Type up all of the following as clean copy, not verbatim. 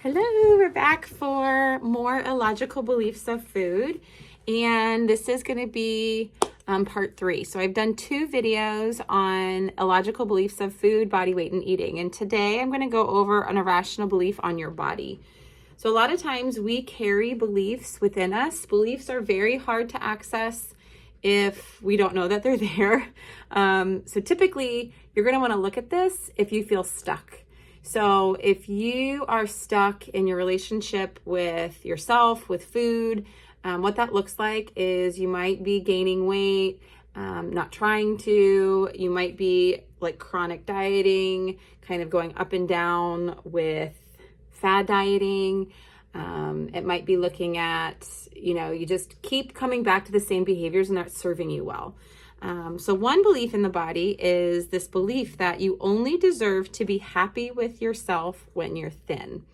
Hello, we're back for more illogical beliefs of food, and this is going to be part 3. So I've done 2 videos on illogical beliefs of food, body weight, and eating, and today I'm going to go over an irrational belief on your body. So a lot of times we carry beliefs within us. Beliefs are very hard to access if we don't know that they're there. So typically you're going to want to look at this if you feel stuck. So if you are stuck in your relationship with yourself, with food, what that looks like is you might be gaining weight, not trying to. You might be like chronic dieting, kind of going up and down with fad dieting. It might be looking at, you just keep coming back to the same behaviors and that's serving you well. So one belief in the body is this belief that you only deserve to be happy with yourself when you're thin.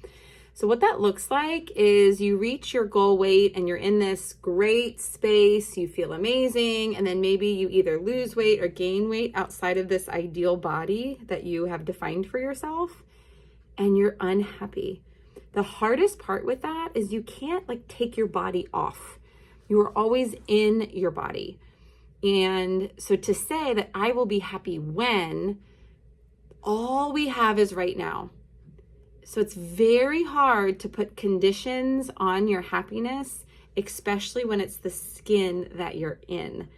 So what that looks like is you reach your goal weight and you're in this great space, you feel amazing, and then maybe you either lose weight or gain weight outside of this ideal body that you have defined for yourself, and you're unhappy. The hardest part with that is you can't take your body off. You are always in your body. And so to say that I will be happy when, all we have is right now. So it's very hard to put conditions on your happiness, especially when it's the skin that you're in.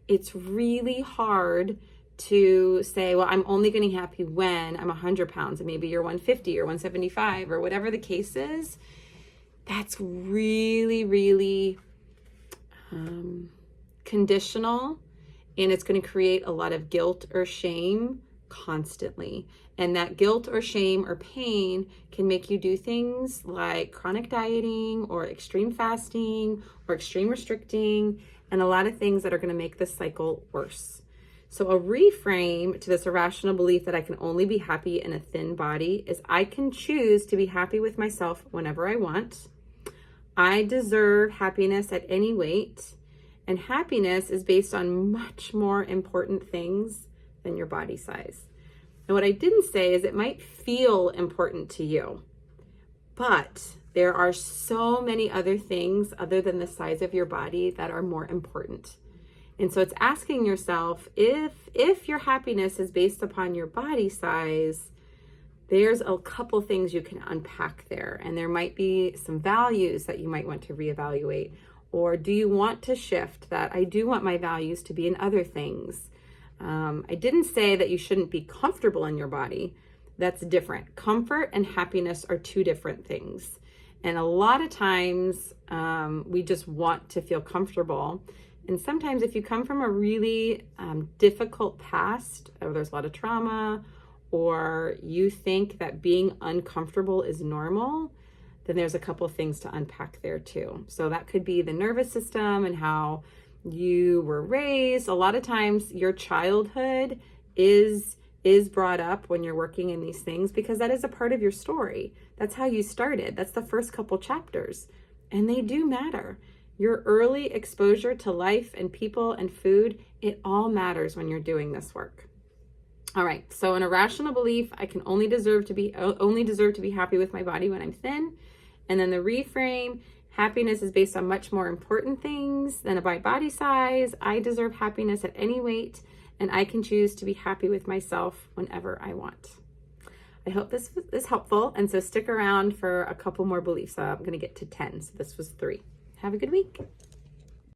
It's really hard to say, well, I'm only getting happy when I'm 100 pounds and maybe you're 150 or 175 or whatever the case is. That's really, really conditional, and it's going to create a lot of guilt or shame constantly. And that guilt or shame or pain can make you do things like chronic dieting or extreme fasting or extreme restricting, and a lot of things that are going to make this cycle worse. So a reframe to this irrational belief that I can only be happy in a thin body is I can choose to be happy with myself whenever I want. I deserve happiness at any weight. And happiness is based on much more important things than your body size. And what I didn't say is it might feel important to you, but there are so many other things other than the size of your body that are more important. And so it's asking yourself, if your happiness is based upon your body size, there's a couple things you can unpack there. And there might be some values that you might want to reevaluate. Or do you want to shift that I do want my values to be in other things? I didn't say that you shouldn't be comfortable in your body. That's different. Comfort and happiness are 2 different things. And a lot of times we just want to feel comfortable. And sometimes if you come from a really difficult past, or there's a lot of trauma, or you think that being uncomfortable is normal, then there's a couple of things to unpack there too. So that could be the nervous system and how you were raised. A lot of times your childhood is brought up when you're working in these things because that is a part of your story. That's how you started. That's the first couple chapters, and they do matter. Your early exposure to life and people and food, it all matters when you're doing this work. All right, so an irrational belief, I can only deserve to be happy with my body when I'm thin. And then the reframe, happiness is based on much more important things than my body size. I deserve happiness at any weight, and I can choose to be happy with myself whenever I want. I hope this is helpful, and so stick around for a couple more beliefs. I'm going to get to 10, so this was 3. Have a good week.